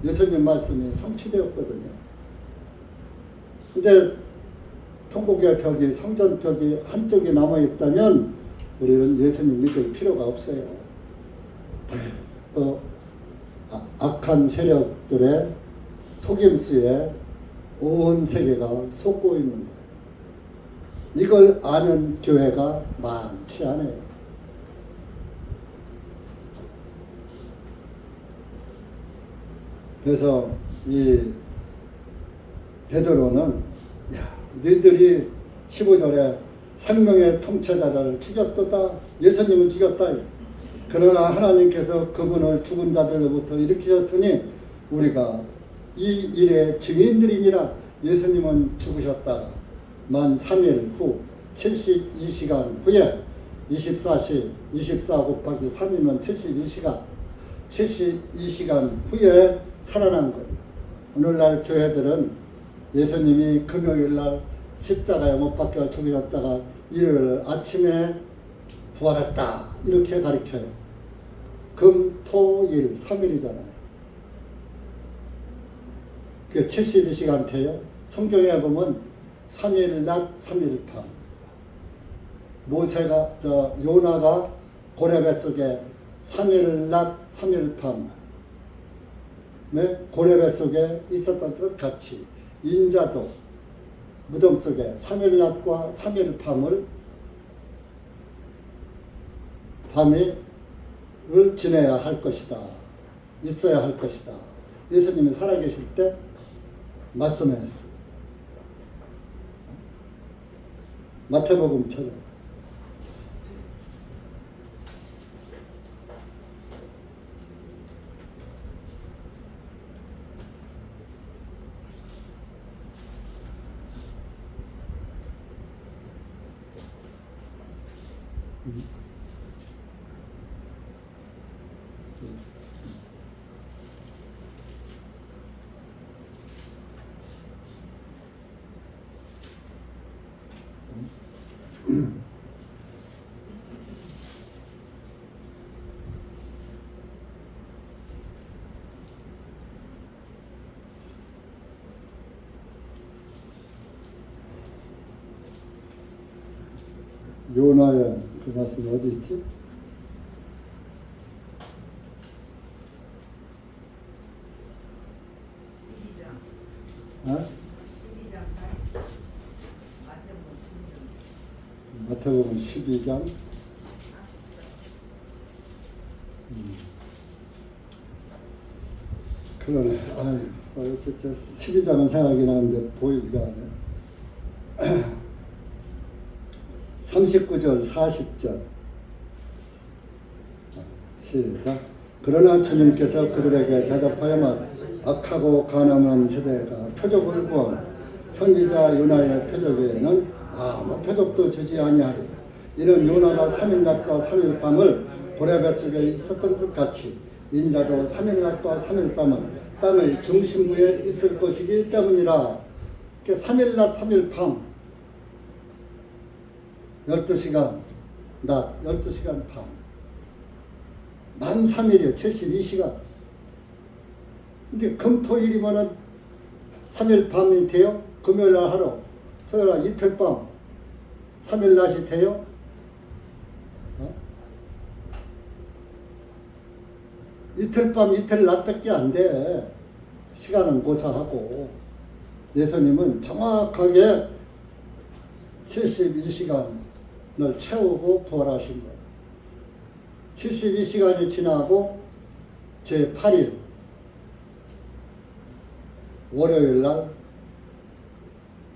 예수님 말씀이 성취되었거든요. 근데 통곡의 벽이 성전 벽이 한쪽이 남아있다면 우리는 예수님 믿을 필요가 없어요. 악한 세력들의 속임수에 온 세계가 속고 있는 거예요. 이걸 아는 교회가 많지 않아요. 그래서 이 베드로는 너희들이 15절에 생명의 통치자를 죽였도다. 예수님은 죽였다. 그러나 하나님께서 그분을 죽은 자들로부터 일으키셨으니 우리가 이 일의 증인들이니라. 예수님은 죽으셨다가 만 3일 후 72시간 후에 24 곱하기 3이면 72시간 72시간 후에 살아난 거예요. 오늘날 교회들은 예수님이 금요일날 십자가에 못 박혀 죽으셨다가 일요일 아침에 부활했다 이렇게 가르쳐요. 금, 토, 일 3일이잖아요. 그 72시간 돼요. 성경에 보면 3일 낮 3일 밤. 요나가 고레배 속에 3일 낮 3일 밤 고레배 속에 있었던 것 같이 인자도 무덤 속에 3일 낮과 3일 밤을 지내야 할 것이다. 있어야 할 것이다. 예수님이 살아계실 때 말씀했어요. 마태복음처럼. 요나의 그 말씀 어디 있지? 마태복음 12장. 그러네. 아유, 12장은 생각이 나는데 보이지가 않네. 39절, 40절. 시작. 그러나 주님께서 그들에게 대답하여 악하고 간음한 세대가 표적을 구하며 선지자 요나의 표적에는 아무 표적도 주지 아니하리라. 이런 요나가 3일 낮과 3일 밤을 고레배 속에 있었던 것 같이 인자도 3일 낮과 3일 밤은 땅의 중심부에 있을 것이기 때문이라. 3일 낮 3일 밤 12시간 낮 12시간 밤 만 3일이요 72시간. 근데 금토일이면은 3일 밤이 돼요? 금요일날 하루, 토요일날 이틀 밤 3일 낮이 돼요? 이틀 밤 이틀 낮밖에 안 돼. 시간은 고사하고. 예수님은 정확하게 72시간을 채우고 부활하신 거예요. 72시간이 지나고 제8일 월요일날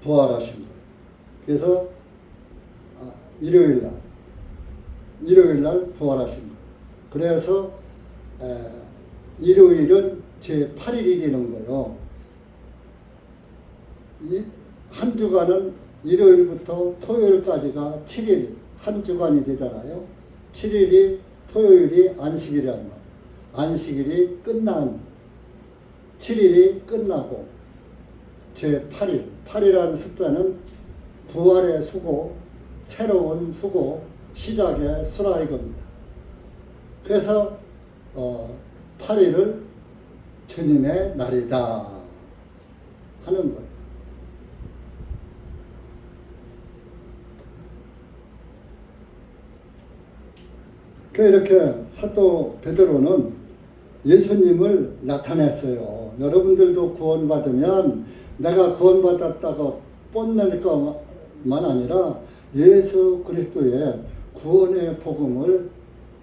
부활하신 거예요. 그래서 일요일날 부활하신 거예요. 그래서 일요일은 제8일이 되는 거예요. 이 한 주간은 일요일부터 토요일까지가 7일 한 주간이 되잖아요. 7일이 토요일이 안식일이란 말. 안식일이 끝난 7일이 끝나고 제8일 8이라는 숫자는 부활의 수고, 새로운 수고, 시작의 수라 이겁니다. 그래서 8일을 주님의 날이다 하는 거예요. 이렇게 사도 베드로는 예수님을 나타냈어요. 여러분들도 구원받으면 내가 구원받았다고 뽐낼 것만 아니라 예수 그리스도의 구원의 복음을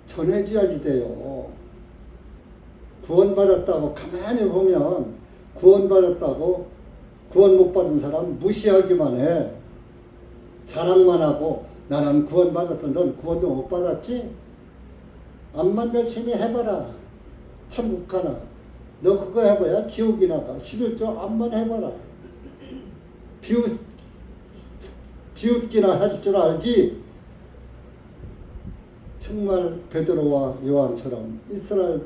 전해줘야지 돼요. 구원받았다고 가만히 보면 구원받았다고 구원 못 받은 사람 무시하기만 해. 자랑만 하고 나는 구원 받았던 넌 구원도 못 받았지? 암만 열심히 해봐라. 천국 가나. 너 그거 해봐야 지옥이 나가. 11조 암만 해봐라. 비웃기나 할 줄 알지? 정말 베드로와 요한처럼 이스라엘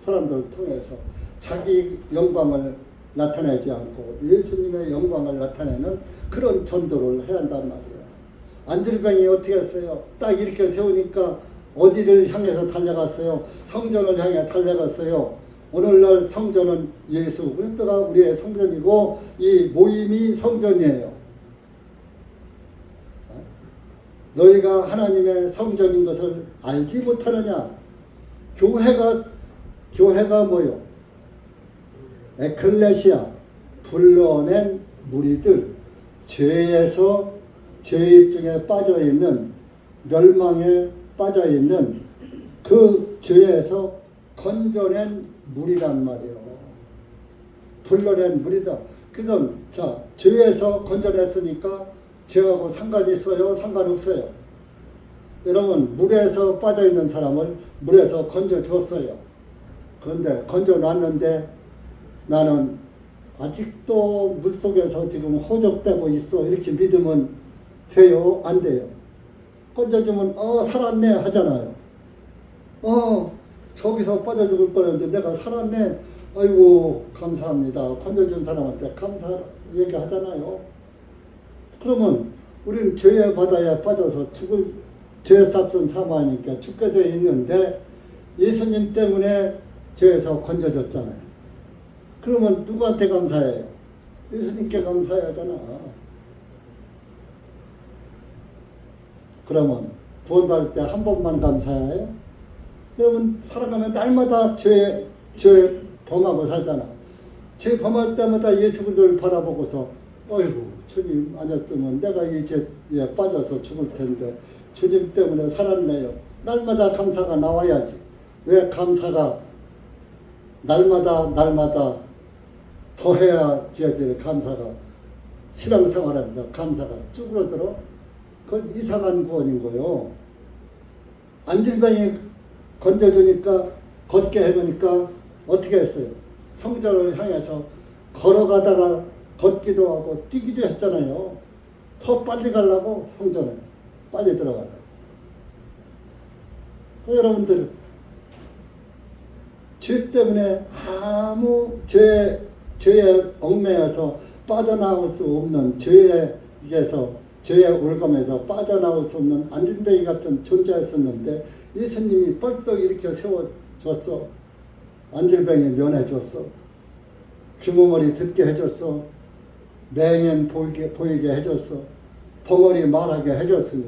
사람들을 통해서 자기 영광을 나타내지 않고 예수님의 영광을 나타내는 그런 전도를 해야 한단 말이에요. 안질병이 어떻게 했어요? 딱 이렇게 세우니까 어디를 향해서 달려갔어요? 성전을 향해 달려갔어요. 오늘날 성전은 예수 그리스도가 우리의 성전이고 이 모임이 성전이에요. 너희가 하나님의 성전인 것을 알지 못하느냐? 교회가 뭐요? 에클레시아, 불러낸 무리들, 죄에서 죄 중에 빠져있는, 멸망에 빠져있는 그 죄에서 건져낸 무리란 말이에요. 불러낸 무리다. 그래서 자, 죄에서 건져냈으니까 죄하고 상관이 있어요? 상관없어요? 여러분, 물에서 빠져있는 사람을 물에서 건져줬어요. 그런데 건져놨는데 나는 아직도 물속에서 지금 호적되고 있어. 이렇게 믿으면 돼요? 안 돼요? 건져주면 살았네 하잖아요. 저기서 빠져 죽을 뻔했는데 내가 살았네. 아이고 감사합니다. 건져준 사람한테 감사 얘기하잖아요. 그러면 우리는 죄의 바다에 빠져서 죄 싹슨 사망이니까 죽게 되어 있는데 예수님 때문에 죄에서 건져졌잖아요. 그러면 누구한테 감사해요? 예수님께 감사해야잖아. 그러면 구원받을 때 한 번만 감사해요? 여러분 살아가면 날마다 죄 범하고 살잖아. 죄 범할 때마다 예수 그리스도를 바라보고서 어이구 주님 아니었으면 내가 이 죄에 빠져서 죽을 텐데 주님 때문에 살았네요. 날마다 감사가 나와야지. 왜 감사가 날마다 더해야 지어질 감사가 신앙생활하면서 감사가 쭈그러들어? 그건 이상한 구원인 거요. 안질병이 건져주니까 걷게 해놓으니까 어떻게 했어요? 성전을 향해서 걸어가다가 걷기도 하고 뛰기도 했잖아요. 더 빨리 가려고 성전에 빨리 들어가려고. 여러분들 죄 때문에 아무 죄에 얽매여서 빠져나올 수 없는 죄의 올감에서 빠져나올 수 없는 안진뱅이 같은 존재였었는데 예수님이 벌떡 이렇게 세워줬어. 안질병이 면해줬어. 귀머머리 듣게 해줬어. 맹인 보이게 해줬어. 벙어리 말하게 해줬으며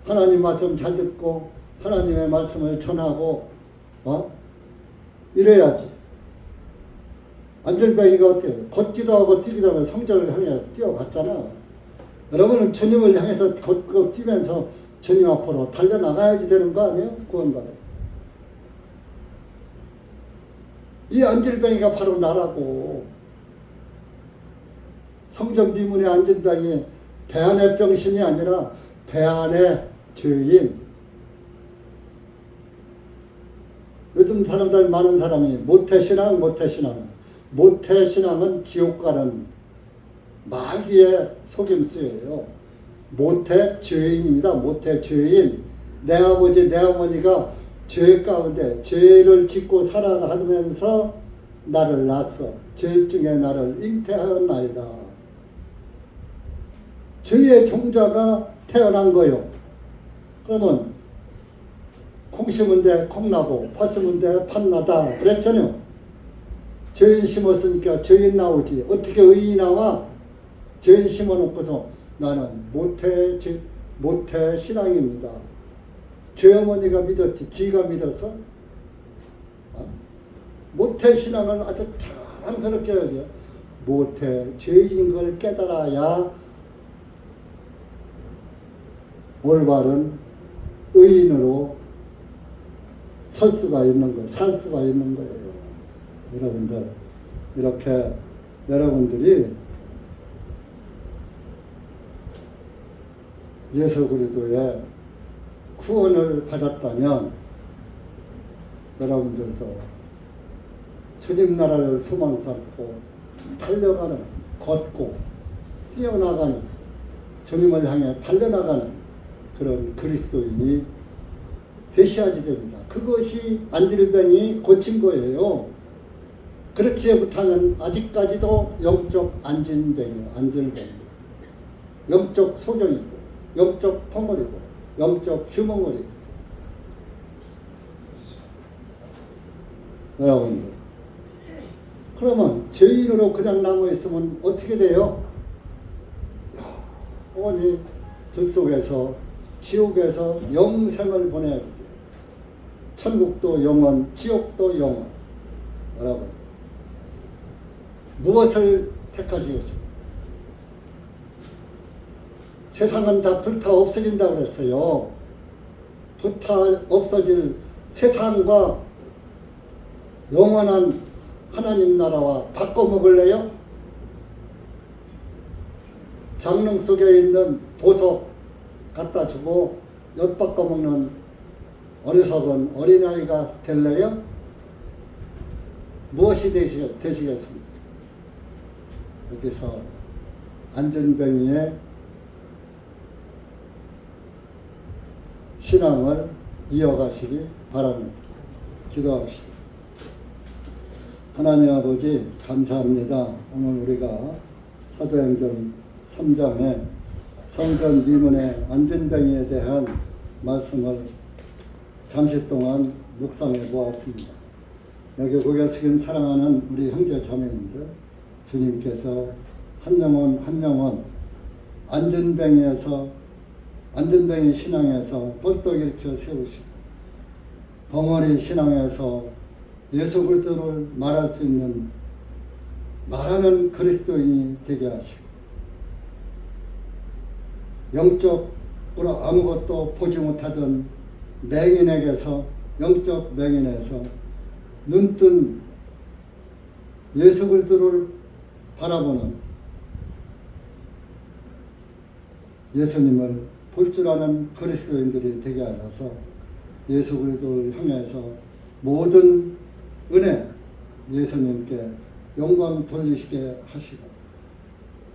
하나님 말씀 잘 듣고 하나님의 말씀을 전하고 이래야지. 안질병이가 어때요? 걷기도 하고 뛰기도 하고 성전을 향해 뛰어갔잖아. 여러분은 주님을 향해서 걷고 뛰면서 주님 앞으로 달려나가야지 되는 거 아니에요? 구원받아요. 이 안질병이가 바로 나라고. 성전 비문의 안질병이 배 안의 병신이 아니라 배 안의 죄인. 요즘 사람들 많은 사람이 모태신앙은 지옥 가는 마귀의 속임수예요. 모태 죄인입니다. 모태 죄인. 내 아버지 내 어머니가 죄 가운데 죄를 짓고 살아가면서 나를 낳았어. 죄 중에 나를 잉태하였나이다. 죄의 종자가 태어난 거요. 그러면 콩 심은 데 콩나고 팥 심은 데 팥나다 그랬잖아요. 죄인 심었으니까 죄인 나오지. 어떻게 의인이 나와? 죄인 심어놓고서 나는 모태 신앙입니다. 죄 어머니가 믿었지 지가 믿었어? 모태 신앙을 아주 자랑스럽게 여겨. 모태 죄인 걸 깨달아야 올바른 의인으로 설 수가 있는 거예요. 살 수가 있는 거예요. 여러분들 이렇게 여러분들이 예수 그리스도의 구원을 받았다면 여러분들도 주님 나라를 소망 삼고 달려가는, 걷고 뛰어나가는, 주님을 향해 달려나가는 그런 그리스도인이 되셔야지 됩니다. 그것이 안질병이 고친 거예요. 그렇지 못하면 아직까지도 영적 안진병이에요. 안질병. 영적 소경이고, 영적 펑어리고, 영적 휴멍어리고. 여러분들, 그러면 죄인으로 그냥 남아있으면 어떻게 돼요? 영원히 들속에서, 지옥에서 영생을 보내야 돼요. 천국도 영원, 지옥도 영원. 여러분, 무엇을 택하시겠습니까? 세상은 다 불타 없어진다고 그랬어요. 불타 없어질 세상과 영원한 하나님 나라와 바꿔먹을래요? 장롱 속에 있는 보석 갖다 주고 엿 바꿔먹는 어리석은 어린아이가 될래요? 무엇이 되시겠습니까? 여기서 안전병이의 신앙을 이어가시기 바랍니다. 기도합시다. 하나님 아버지 감사합니다. 오늘 우리가 사도행전 3장의 성전 미문의 안전병에 대한 말씀을 잠시 동안 묵상해 보았습니다. 여기 고개 숙인 사랑하는 우리 형제 자매님들, 주님께서 한 영혼 한 영혼 안전병이 신앙에서 뻘떡 일으켜 세우시고 벙어리 신앙에서 예수 그리스도를 말할 수 있는 말하는 그리스도인이 되게 하시고 영적으로 아무것도 보지 못하던 맹인에게서 영적 맹인에서 눈뜬 예수 그리스도를 바라보는 예수님을 볼 줄 아는 그리스도인들이 되게 하셔서 예수 그리스도를 향해서 모든 은혜 예수님께 영광 돌리시게 하시고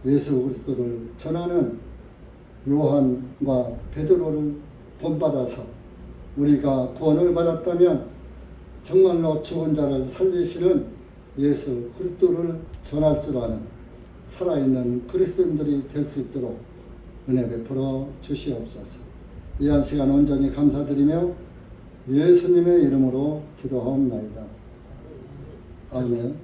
예수 그리스도를 전하는 요한과 베드로를 본받아서 우리가 구원을 받았다면 정말로 죽은 자를 살리시는 예수 그리스도를 전할 줄 아는 살아있는 그리스도인들이 될 수 있도록 은혜 베풀어 주시옵소서. 이 한 시간 온전히 감사드리며 예수님의 이름으로 기도하옵나이다. 아멘.